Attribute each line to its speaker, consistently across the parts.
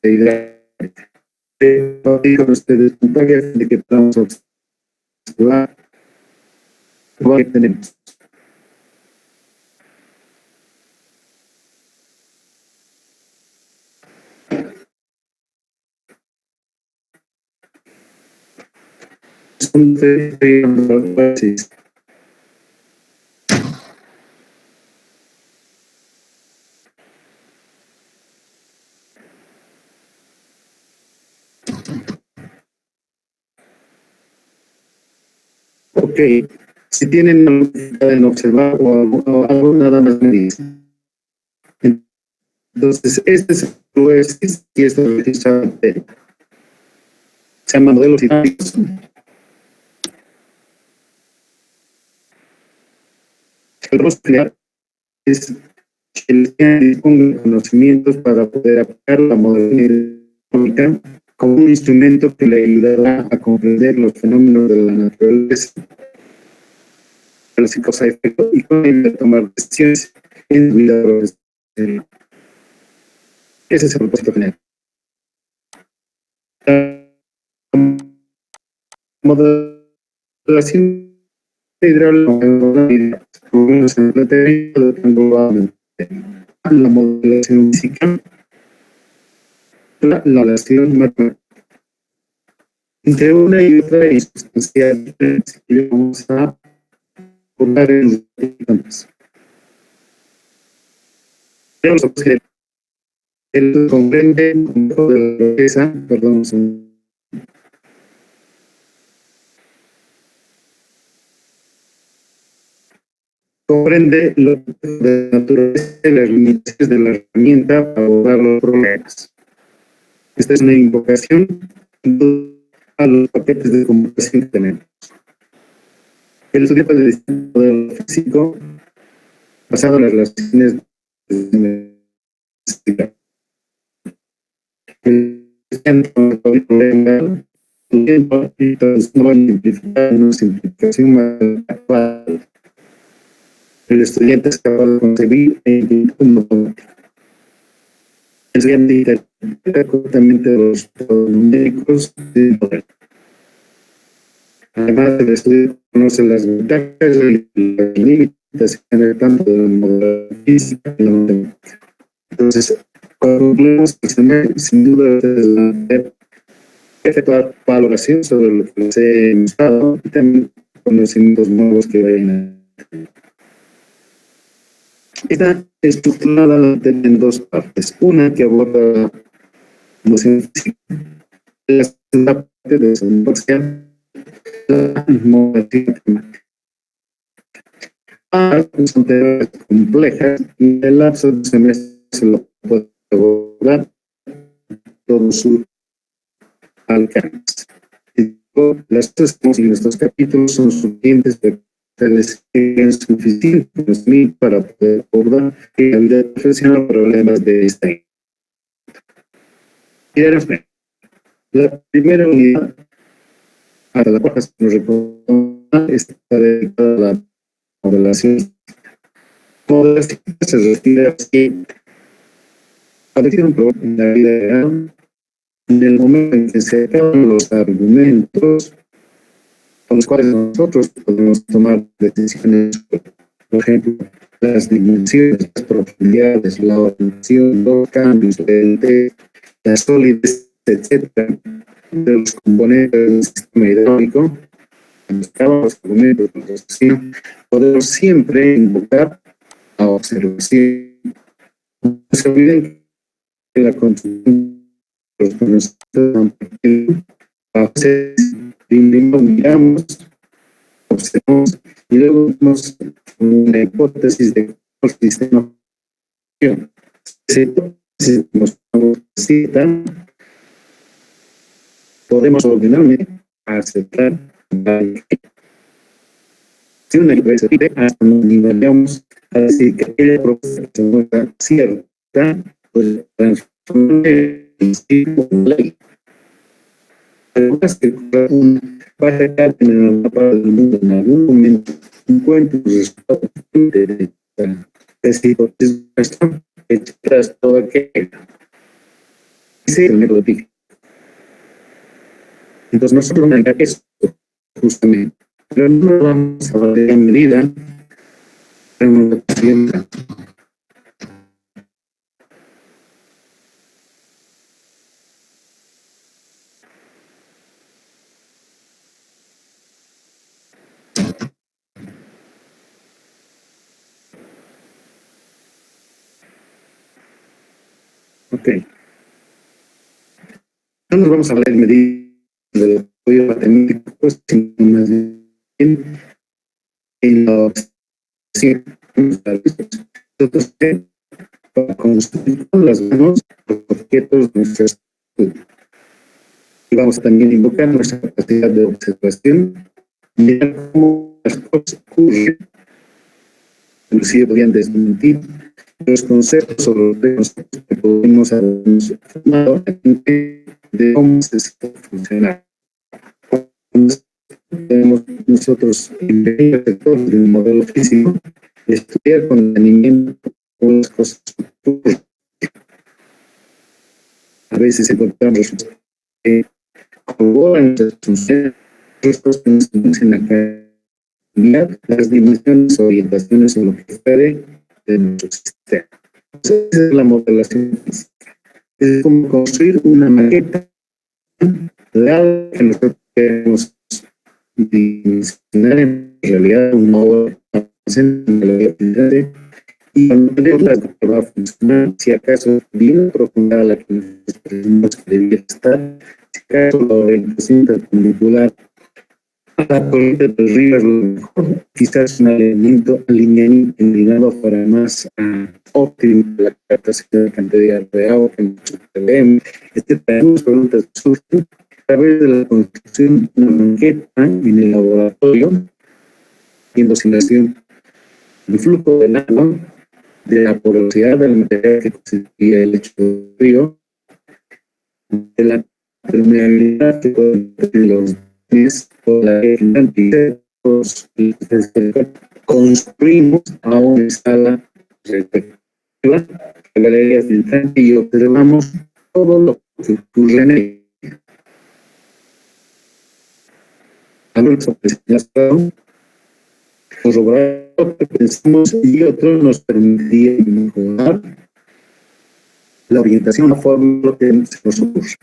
Speaker 1: idea con ustedes de que podamos observar lo que tenemos. Ok, si tienen alguna dificultad en observar o algo, nada más me dicen. Entonces, este es el UX y este registro se llama modelos dinámicos. El rostro es el que dispone de conocimientos para poder aplicar la modalidad económica como un instrumento que le ayudará a comprender los fenómenos de la naturaleza, los causa y efecto, y con ello tomar decisiones en su vida profesional. Ese es el propósito general. La modelación hidráulica, la modelación física, la relación matemática. Entre una y otra hay sustancial diferencia que vamos a abordar en los campos. Él comprende un poco de la riqueza, perdón, comprende lo de la naturaleza y las limitaciones de la herramienta para abordar los problemas. Esta es una invocación a los paquetes de computación que tenemos. El estudio del diseño modelo físico basado en las relaciones de una simplificación más actual. El estudiante es capaz de concebir e implementar un modelo. El estudiante interpreta correctamente los numéricos del modelo. Además, el estudiante conoce las ventajas y las limitaciones tanto de la modelo física y la matemática. Entonces, cuando concluimos el semestre, sin duda es efectuar valoración sobre lo que les he mostrado y también conocimientos nuevos que vayan a. Está estructurada en dos partes. Una que aborda la emoción física, la segunda parte de su infancia, la modelación temática. Son temas complejas y el lapso de semestre se lo puede abordar todo su alcance. Las tres y nuestros capítulos son suficientes para ustedes tengan suficiente conocimiento para poder abordar en la vida profesional problemas de esta índole. La primera unidad a la cual nos recomienda está dedicada a la modelación. Modelación se refiere a que aparece un problema en la vida real en el momento en que se acaban los argumentos con los cuales nosotros podemos tomar decisiones, por ejemplo, las dimensiones, las profundidades, la orientación, los cambios, la solidez, etcétera, de los componentes del sistema hidráulico, los argumentos de la decisión, podemos siempre invocar a observación. No se olviden que la construcción de los conocimientos a veces primero miramos, observamos y luego vemos una hipótesis de cómo el sistema funciona. Si nos necesitan, podemos ordenarme a aceptar si una empresa pide, hasta nos nivelamos a decir que aquella propuesta que se muestra cierta, pues transforma el ciclo en ley. Además que va a sacar en el mapa del mundo en algún momento encuentre los resultados de esta hipótesis. etcétera, todo aquello. Ese es el método TIC. Entonces nosotros manejar eso justamente, pero no lo vamos a valer en medida en la siguiente. Ok. No nos vamos a hablar en medida del apoyo matemático, sino más bien en los nosotros para construir con las manos los objetos de nuestro estudio. Y vamos a también invocar nuestra capacidad de observación y mirar cómo las cosas ocurren. Inclusive podrían desmentir los conceptos o los preconceptos que podemos habernos formado de cómo se puede funcionar. Tenemos nosotros en el sector del modelo físico estudiar con detenimiento cómo las cosas ocurren. A veces encontramos que corroboran nuestras funciones, en la calidad, las dimensiones, orientaciones o lo que fuere de nuestro sistema. Entonces, esa es la modelación física. Es como construir una maqueta de algo que nosotros queremos dimensionar en realidad una obra en la realidad y mantenerla que va a funcionar, si acaso bien profunda la que nosotros creemos que debería estar, si acaso la orientación perpendicular a la corriente del río es lo mejor, quizás un alineamiento inclinado para más óptimo la captación de cantidad de agua que nosotros vemos, algunas preguntas surgen a través de la construcción de una maqueta en el laboratorio, viendo simulación del flujo del agua, de la porosidad del material que constituye el lecho del río, de la permeabilidad que pueden tener los bienes o la cantidad construimos a una escala respectiva de galerías del tanque y observamos todo lo que ocurre en él. Algo que corroborar lo que pensamos y otro nos permitiría mejorar la orientación, la forma que se nos ocurre.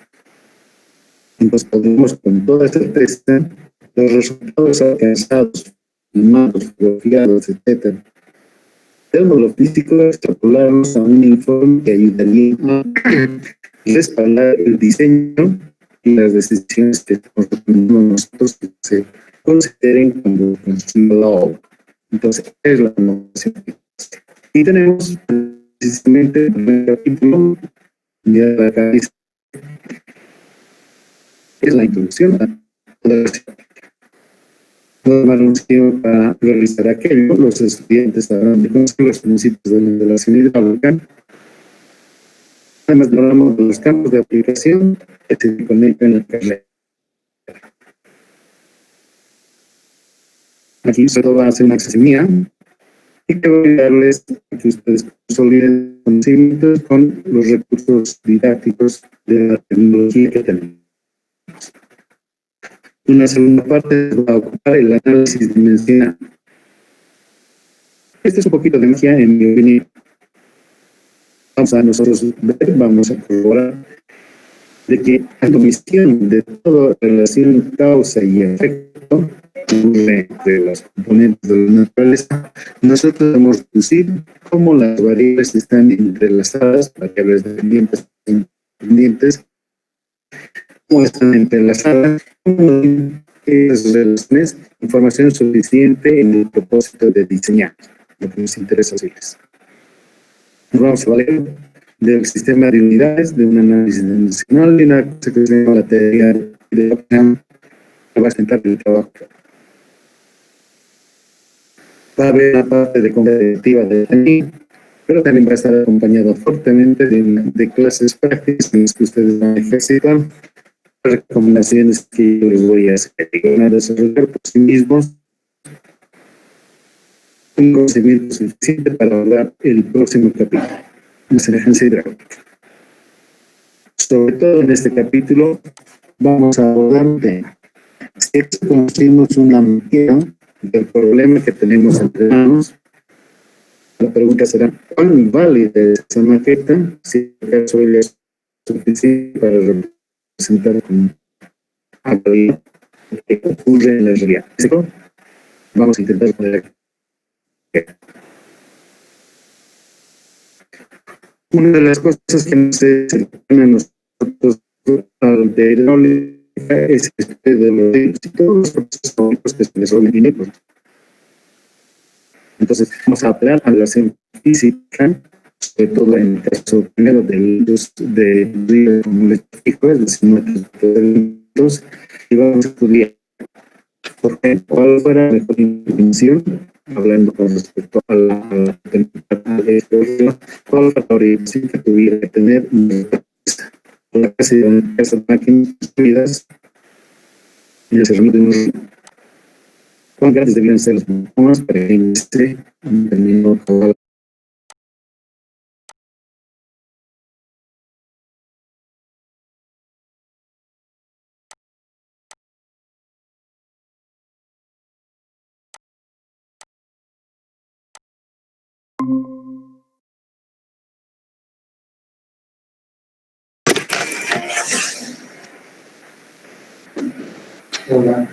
Speaker 1: Entonces podemos con toda certeza los resultados alcanzados, filmados, fotografiados, etc. Del modelo físico extrapolarlos a un informe que ayudaría a respaldar el diseño y las decisiones que estamos tomando nosotros que se consideren cuando construimos la obra. Entonces, es la noción. Y tenemos precisamente el primer capítulo de la cabeza. Es la introducción a para realizar aquello. Los estudiantes sabrán de conocer los principios de la modelación hidráulica. Además, hablamos de los campos de aplicación que se conectan en la carrera. Aquí solo va a hacer una accesibilidad y que voy a darles a que ustedes consoliden conocimientos con los recursos didácticos de la tecnología que tenemos. Una segunda parte va a ocupar el análisis dimensional. Este es un poquito de magia, en mi opinión. Vamos a nosotros ver, vamos a corroborar de que la comisión de toda relación causa y efecto de los componentes de la naturaleza, nosotros podemos deducir cómo las variables están entrelazadas, variables dependientes, cómo están entrelazadas, cómo esas relaciones, información suficiente en el propósito de diseñar lo que nos interesa decirles. Nos vamos a valer del sistema de unidades, de un análisis dimensional y una cosa que se llama la teoría de Ockham, que va a sentar el trabajo. Va a haber una parte de competitiva de TENI, pero también va a estar acompañado fuertemente de clases prácticas en las que ustedes van a ejercitar las recomendaciones que yo les voy a hacer. Van a desarrollar por sí mismos un conocimiento suficiente para hablar el próximo capítulo. las emergencias hidráulicas. Sobre todo en este capítulo vamos a abordar un tema. Si conocimos una maqueta del problema que tenemos entre manos, la pregunta será, ¿cuán válida es esa maqueta? Si acaso ella es suficiente para representar como algo que ocurre en la realidad. Vamos a intentar poner aquí. Una de las cosas que nos cercanan a nosotros al de hidráulica es el de los y todos los procesos que se resuelven. Entonces, vamos a hablar a la física, sobre todo en el caso primero de ríos como fijo, es decir, nuestros y vamos a estudiar por qué, cuál fuera la mejor intervención, hablando con respecto a la temperatura de cuál fue la orientación que tuviera que tener la casa de esas máquinas construidas y el servicio de unos cuán grandes debían ser los problemas para que este terminó todo. Hola.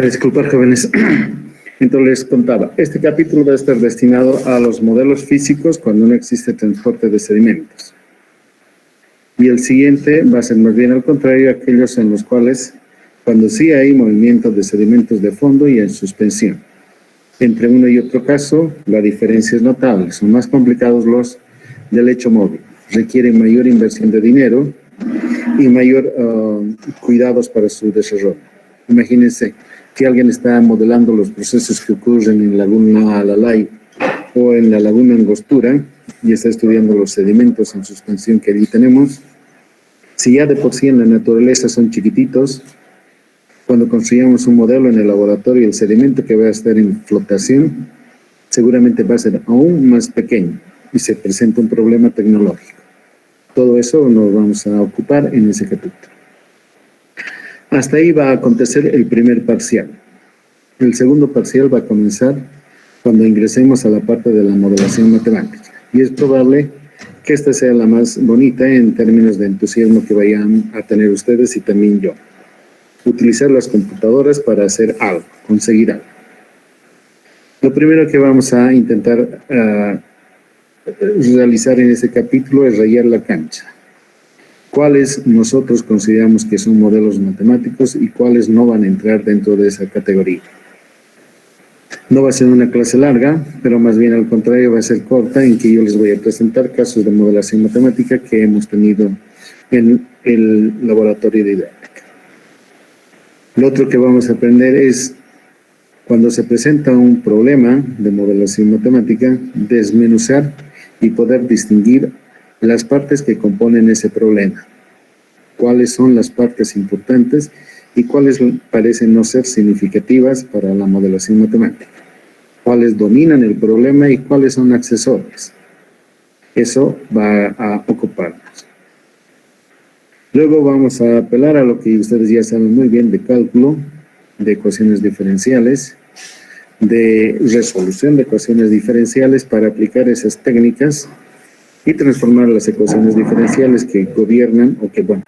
Speaker 1: Disculpad, jóvenes. Entonces les contaba, este capítulo va a estar destinado a los modelos físicos cuando no existe transporte de sedimentos. Y el siguiente va a ser más bien al contrario, aquellos en los cuales cuando sí hay movimiento de sedimentos de fondo y en suspensión. Entre uno y otro caso, la diferencia es notable. Son más complicados los del lecho móvil. Requieren mayor inversión de dinero y mayor cuidados para su desarrollo. Imagínense que alguien está modelando los procesos que ocurren en Laguna Alalay o en la Laguna Angostura y está estudiando los sedimentos en suspensión que allí tenemos. Si ya de por sí en la naturaleza son chiquititos, cuando construyamos un modelo en el laboratorio, el sedimento que va a estar en flotación seguramente va a ser aún más pequeño y se presenta un problema tecnológico. Todo eso nos vamos a ocupar en ese capítulo. Hasta ahí va a acontecer el primer parcial. El segundo parcial va a comenzar cuando ingresemos a la parte de la modelación matemática. Y es probable que esta sea la más bonita en términos de entusiasmo que vayan a tener ustedes y también yo. Utilizar las computadoras para hacer algo, conseguir algo. Lo primero que vamos a intentar realizar en este capítulo es rayar la cancha. ¿Cuáles nosotros consideramos que son modelos matemáticos y cuáles no van a entrar dentro de esa categoría? No va a ser una clase larga, pero más bien al contrario va a ser corta, en que yo les voy a presentar casos de modelación matemática que hemos tenido en el laboratorio de didáctica. Lo otro que vamos a aprender es, cuando se presenta un problema de modelación matemática, desmenuzar y poder distinguir las partes que componen ese problema. Cuáles son las partes importantes y cuáles parecen no ser significativas para la modelación matemática. Cuáles dominan el problema y cuáles son accesorios. Eso va a ocuparnos. Luego vamos a apelar a lo que ustedes ya saben muy bien de cálculo, de ecuaciones diferenciales, de resolución de ecuaciones diferenciales para aplicar esas técnicas y transformar las ecuaciones diferenciales que gobiernan o que, bueno,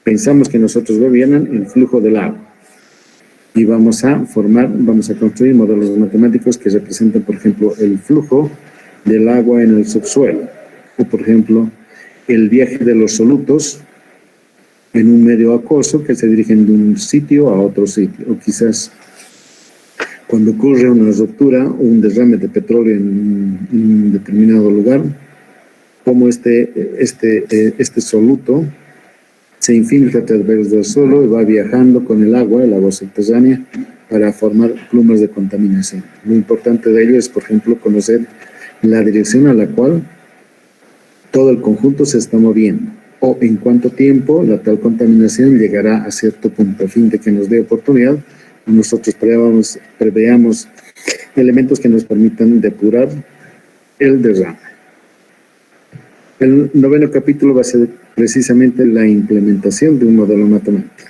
Speaker 1: pensamos que nosotros gobiernan el flujo del agua. Y vamos a construir modelos matemáticos que representan, por ejemplo, el flujo del agua en el subsuelo. O, por ejemplo, el viaje de los solutos en un medio acuoso que se dirigen de un sitio a otro sitio. O quizás cuando ocurre una ruptura o un derrame de petróleo en un determinado lugar, como este soluto se infiltra a través del suelo y va viajando con el agua subterránea, para formar plumas de contaminación. Lo importante de ello es, por ejemplo, conocer la dirección a la cual todo el conjunto se está moviendo, o en cuánto tiempo la tal contaminación llegará a cierto punto, a fin de que nos dé oportunidad, nosotros preveamos elementos que nos permitan depurar el derrame. El noveno capítulo va a ser precisamente la implementación de un modelo matemático.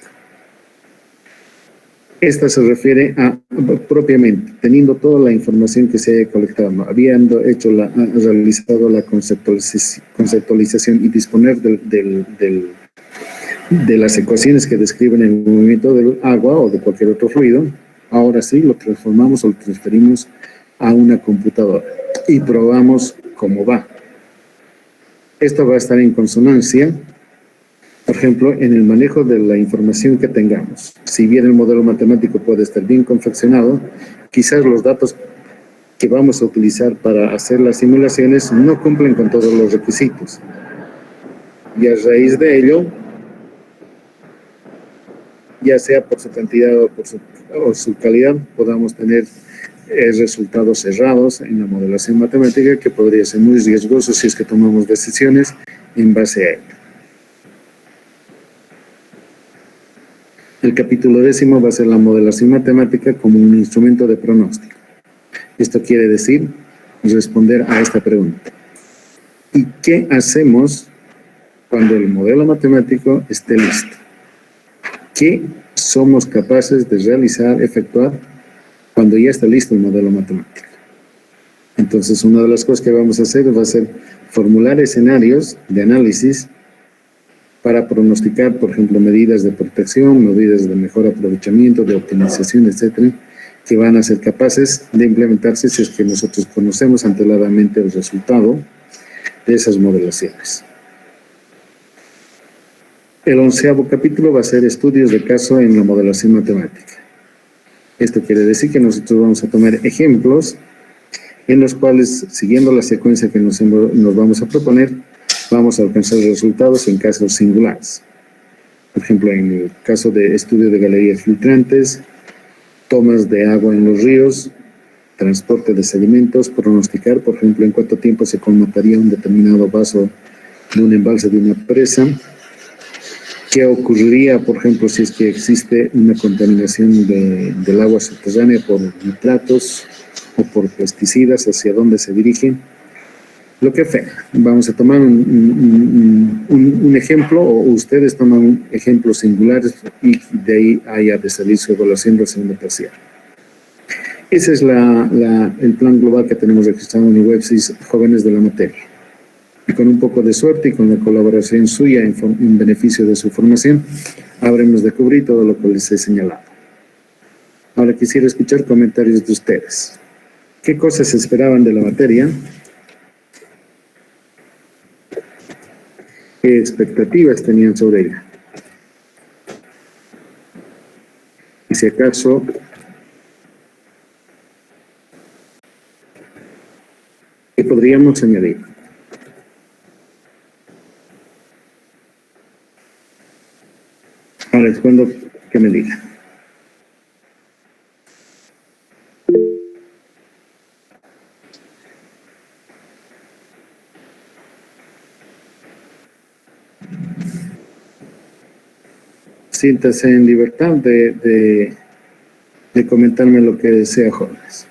Speaker 1: Esta se refiere a, propiamente, teniendo toda la información que se haya colectado, ¿no? Habiendo realizado la conceptualización y disponer de las ecuaciones que describen el movimiento del agua o de cualquier otro fluido, ahora sí lo transformamos o lo transferimos a una computadora y probamos cómo va. Esto va a estar en consonancia Por ejemplo, en el manejo de la información que tengamos. Si bien el modelo matemático puede estar bien confeccionado, quizás los datos que vamos a utilizar para hacer las simulaciones no cumplen con todos los requisitos. Y a raíz de ello, ya sea por su cantidad o su calidad, podamos tener resultados cerrados en la modelación matemática, que podría ser muy riesgoso si es que tomamos decisiones en base a ello. El capítulo 10 va a ser la modelación matemática como un instrumento de pronóstico. Esto quiere decir responder a esta pregunta. ¿Y qué hacemos cuando el modelo matemático esté listo? ¿Qué somos capaces de realizar, efectuar, cuando ya está listo el modelo matemático? Entonces, una de las cosas que vamos a hacer va a ser formular escenarios de análisis para pronosticar, por ejemplo, medidas de protección, medidas de mejor aprovechamiento, de optimización, etcétera, que van a ser capaces de implementarse si es que nosotros conocemos anteladamente el resultado de esas modelaciones. El 11º capítulo va a ser estudios de caso en la modelación matemática. Esto quiere decir que nosotros vamos a tomar ejemplos en los cuales, siguiendo la secuencia que nos vamos a proponer, vamos a alcanzar resultados en casos singulares. Por ejemplo, en el caso de estudio de galerías filtrantes, tomas de agua en los ríos, transporte de sedimentos, pronosticar, por ejemplo, en cuánto tiempo se colmataría un determinado vaso de un embalse de una presa. ¿Qué ocurriría, por ejemplo, si es que existe una contaminación del agua subterránea por nitratos o por pesticidas? ¿Hacia dónde se dirigen? Lo que sea. Vamos a tomar un ejemplo, o ustedes toman ejemplos singulares y de ahí haya de salir su evaluación del segundo parcial. Ese es el plan global que tenemos registrado en el website Jóvenes de la Materia. Y con un poco de suerte y con la colaboración suya en beneficio de su formación, habremos de cubrir todo lo que les he señalado. Ahora quisiera escuchar comentarios de ustedes. ¿Qué cosas esperaban de la materia? ¿Qué expectativas tenían sobre ella? Y si acaso ¿qué podríamos añadir? Ahora es cuando que me diga. Siéntase en libertad de comentarme lo que desea, jóvenes.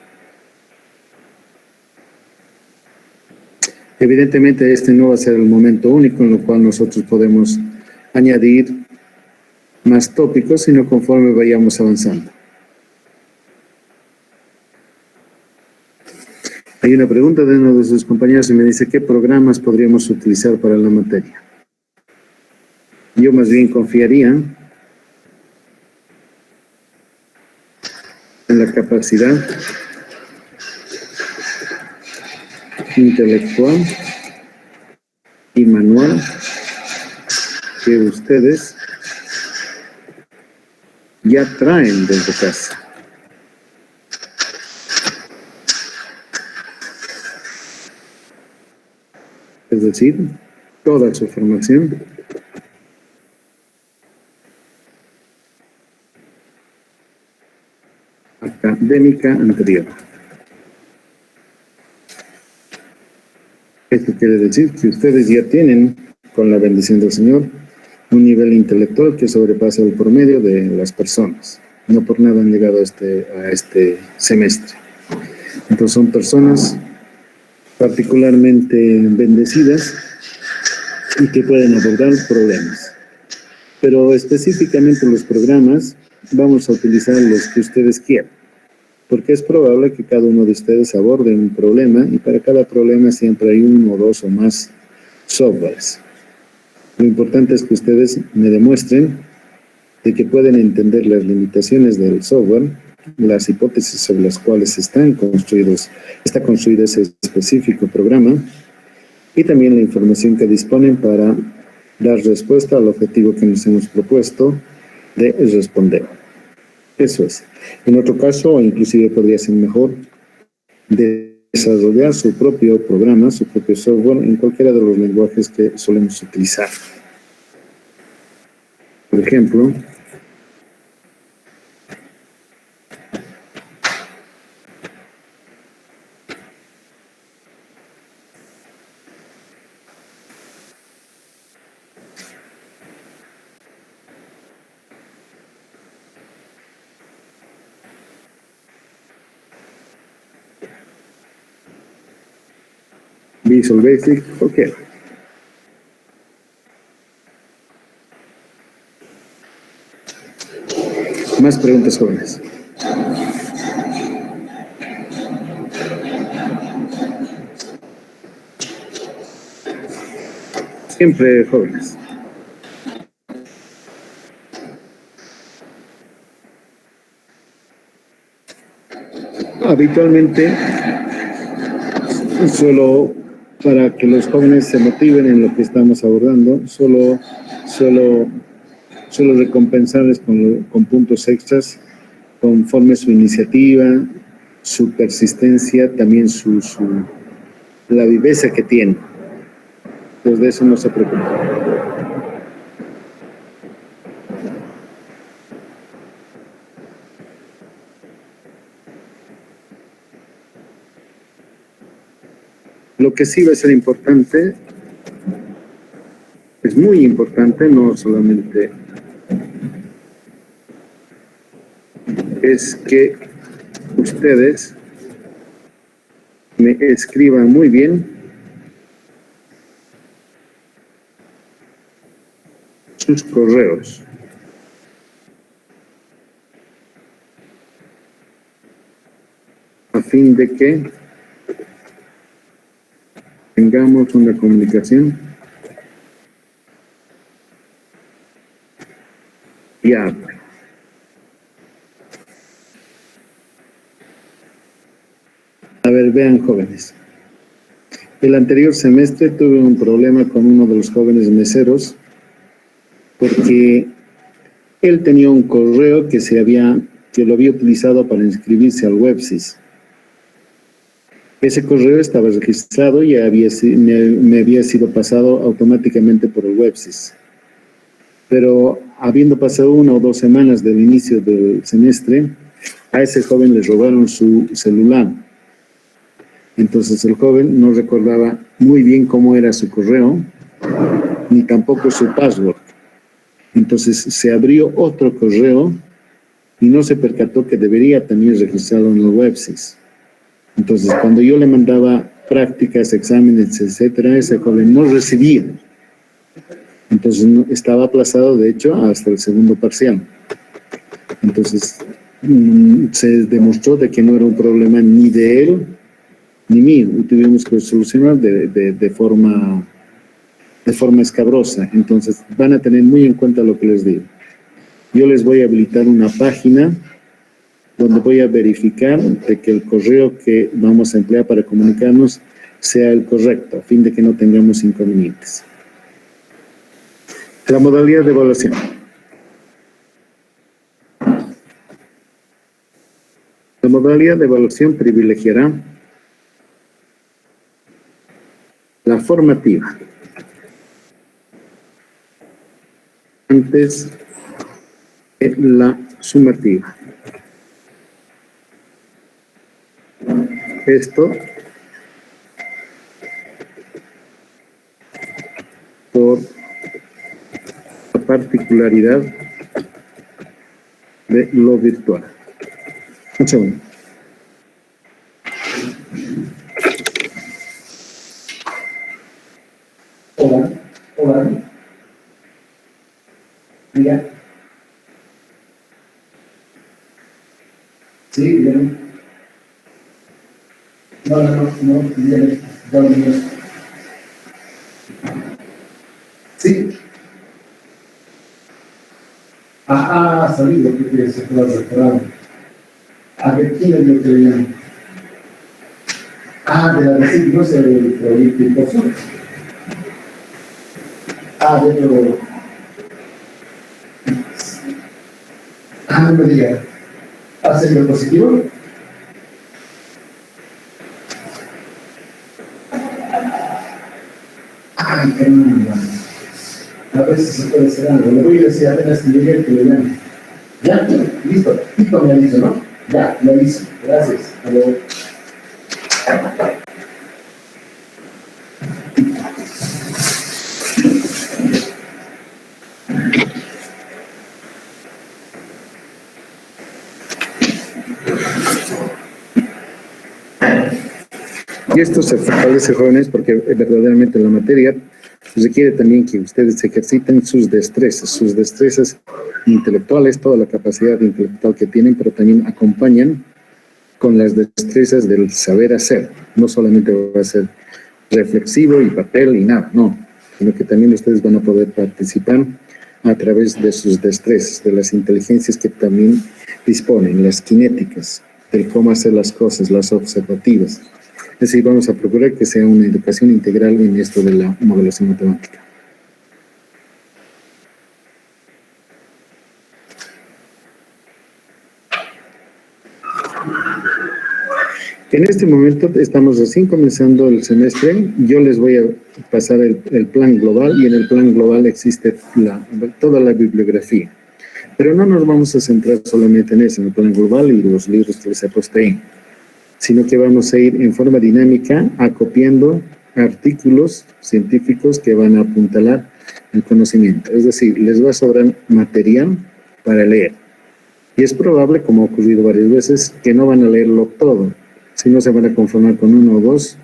Speaker 1: Evidentemente, este no va a ser el momento único en el cual nosotros podemos añadir más tópicos, sino conforme vayamos avanzando. Hay una pregunta de uno de sus compañeros y me dice, ¿qué programas podríamos utilizar para la materia? Yo más bien confiaría en la capacidad intelectual y manual que ustedes ya traen desde casa. Es decir, toda su formación académica anterior. Esto quiere decir que ustedes ya tienen, con la bendición del Señor, un nivel intelectual que sobrepasa el promedio de las personas. No por nada han llegado a este semestre. Entonces son personas particularmente bendecidas y que pueden abordar problemas. Pero específicamente los programas vamos a utilizar los que ustedes quieran, porque es probable que cada uno de ustedes aborde un problema y para cada problema siempre hay uno, dos o más softwares. Lo importante es que ustedes me demuestren de que pueden entender las limitaciones del software, las hipótesis sobre las cuales está construido ese específico programa y también la información que disponen para dar respuesta al objetivo que nos hemos propuesto de responder. Eso es. En otro caso, inclusive podría ser mejor desarrollar su propio programa, su propio software en cualquiera de los lenguajes que solemos utilizar. Por ejemplo, Visual Basic, ok. Más preguntas, jóvenes. Siempre jóvenes. Habitualmente, solo para que los jóvenes se motiven en lo que estamos abordando, solo recompensarles con puntos extras conforme su iniciativa, su persistencia, también la viveza que tiene. Pues de eso no se preocupen. Lo que sí va a ser importante, es muy importante, no solamente es que ustedes me escriban muy bien sus correos. A fin de que tengamos una comunicación viable. A ver, vean, jóvenes. El anterior semestre tuve un problema con uno de los jóvenes meseros porque él tenía un correo que lo había utilizado para inscribirse al Websys. Ese correo estaba registrado y me había sido pasado automáticamente por el Websys. Pero habiendo pasado 1 o 2 semanas del inicio del semestre, a ese joven le robaron su celular. Entonces el joven no recordaba muy bien cómo era su correo, ni tampoco su password. Entonces se abrió otro correo y no se percató que debería también registrarlo en el Websys. Entonces cuando yo le mandaba prácticas, exámenes, etcétera, ese joven no recibía. Entonces estaba aplazado, de hecho, hasta el segundo parcial. Entonces se demostró de que no era un problema ni de él ni mío, y tuvimos que solucionar de forma escabrosa. Entonces van a tener muy en cuenta lo que les digo. Yo les voy a habilitar una página donde voy a verificar de que el correo que vamos a emplear para comunicarnos sea el correcto, a fin de que no tengamos inconvenientes. La modalidad de evaluación. La modalidad de evaluación privilegiará la formativa antes de la sumativa. Esto por la particularidad de lo virtual. Un segundo.
Speaker 2: Hola. Mira. Sí, bien. No, bien. Sí. Salido, porque se fue al restaurante. ¿A qué quién yo te llamo? De la decir, no sé, el proyecto imposible. dentro de... No me diga. ¿Hacen lo positivo? Ay, caramba. A veces se puede hacer algo. Le voy a decir apenas que llegue que le llame. Ya, listo. Tito me aviso, ¿no? Ya, me aviso. Gracias. Hasta luego.
Speaker 1: Y esto se fortalece, jóvenes, porque verdaderamente la materia requiere también que ustedes ejerciten sus destrezas intelectuales, toda la capacidad intelectual que tienen, pero también acompañan con las destrezas del saber hacer. No solamente va a ser reflexivo y papel y nada, no, sino que también ustedes van a poder participar a través de sus destrezas, de las inteligencias que también disponen, las cinéticas, del cómo hacer las cosas, las observativas. Es decir, vamos a procurar que sea una educación integral en esto de la modelación matemática. En este momento estamos recién comenzando el semestre. Yo les voy a pasar el plan global y en el plan global existe toda la bibliografía. Pero no nos vamos a centrar solamente en eso, en el plan global y los libros que les he puesto ahí, sino que vamos a ir en forma dinámica acopiando artículos científicos que van a apuntalar el conocimiento. Es decir, les va a sobrar material para leer. Y es probable, como ha ocurrido varias veces, que no van a leerlo todo, sino se van a conformar con 1 o 2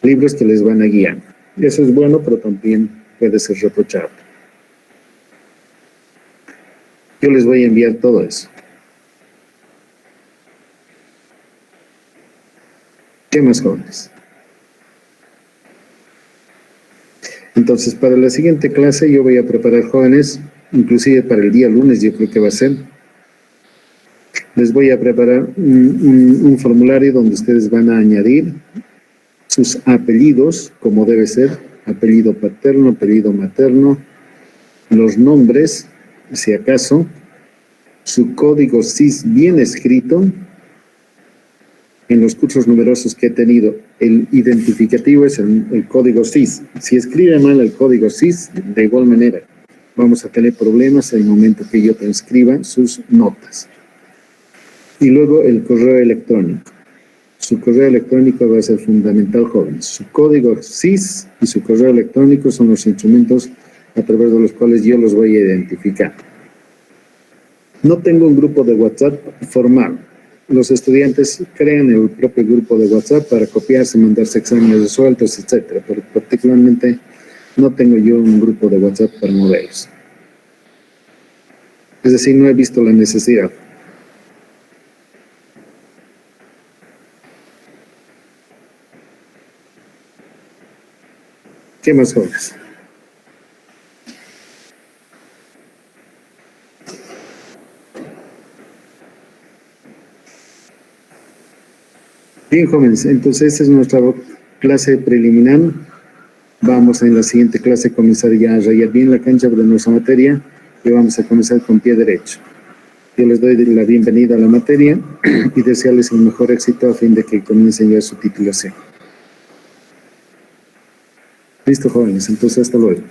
Speaker 1: libros que les van a guiar. Y eso es bueno, pero también puede ser reprochable. Yo les voy a enviar todo eso. ¿Qué más, jóvenes? Entonces, para la siguiente clase yo voy a preparar, jóvenes, inclusive para el día lunes yo creo que va a ser, les voy a preparar un formulario donde ustedes van a añadir sus apellidos, como debe ser, apellido paterno, apellido materno, los nombres, si acaso, su código CIS bien escrito. En los cursos numerosos que he tenido, el identificativo es el código CIS. Si escribe mal el código CIS, de igual manera, vamos a tener problemas en el momento que yo transcriba sus notas. Y luego el correo electrónico. Su correo electrónico va a ser fundamental, jóvenes. Su código CIS y su correo electrónico son los instrumentos a través de los cuales yo los voy a identificar. No tengo un grupo de WhatsApp formal. Los estudiantes crean el propio grupo de WhatsApp para copiarse, mandarse exámenes resueltos, etcétera. Pero particularmente no tengo yo un grupo de WhatsApp para modelos. Es decir, no he visto la necesidad. ¿Qué más, jóvenes? Bien, jóvenes, entonces esta es nuestra clase preliminar. Vamos en la siguiente clase a comenzar ya a rayar bien la cancha de nuestra materia y vamos a comenzar con pie derecho. Yo les doy la bienvenida a la materia y desearles el mejor éxito a fin de que comiencen ya su titulación. Listo, jóvenes, entonces hasta luego.